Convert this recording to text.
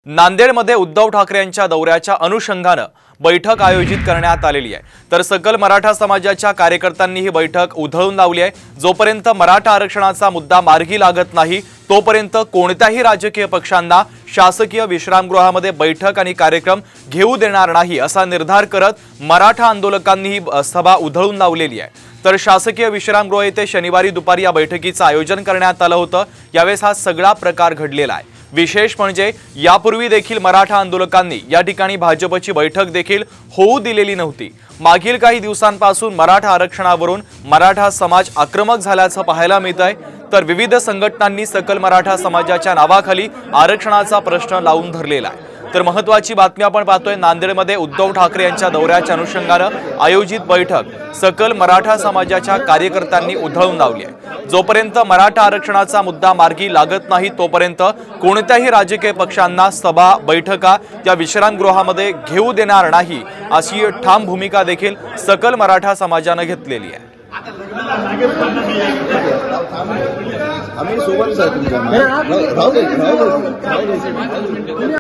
नांदेडमध्ये उद्धव ठाकरे यांच्या दौऱ्याच्या अनुषंगाने बैठक आयोजित करण्यात आलेली आहे। तर सकल मराठा समाजाच्या कार्यकर्त्यांनी ही बैठक उधळून लावली आहे। जोपर्यंत मराठा आरक्षणाचा मुद्दा मार्गी लागत नाही तोपर्यंत कोणत्याही राजकीय पक्षांना शासकीय विश्रामगृहामध्ये बैठक आणि कार्यक्रम घेऊ देणार नाही असा निर्धार करत मराठा आंदोलकांनी ही सभा उधळून लावलेली आहे। तर शासकीय विश्रामगृह येथे शनिवारी दुपारी या बैठकीचं आयोजन करण्यात आलं होतं। यावेळेस हा सगळा प्रकार घडलेला आहे। विशेष म्हणजे यापूर्वी देखील मराठा आंदोलकांनी या ठिकाणी भाजपची बैठक देखील होऊ दिलेली नव्हती। मागील काही दिवसांपासून मराठा आरक्षणावरून मराठा समाज आक्रमक झाल्याचं पाहायला मिळतंय। तर विविध संघटनांनी सकल मराठा समाजाच्या नावाखाली आरक्षणाचा प्रश्न लावून धरलेला आहे। तर महत्त्वाची बातमी आपण पाहतोय, नांदेडमध्ये उद्धव ठाकरे यांच्या दौऱ्याच्या अनुषंगाने आयोजित बैठक सकल मराठा समाजाच्या कार्यकर्त्यांनी उधळून लावली आहे। जोपर्यंत मराठा आरक्षणाचा मुद्दा मार्गी लागत नाही तोपर्यंत कोणत्याही राजकीय पक्षांना सभा बैठका या विश्रामगृहामध्ये घेऊ देणार नाही अशी ठाम भूमिका देखील सकल मराठा समाजाने घेतलेली आहे।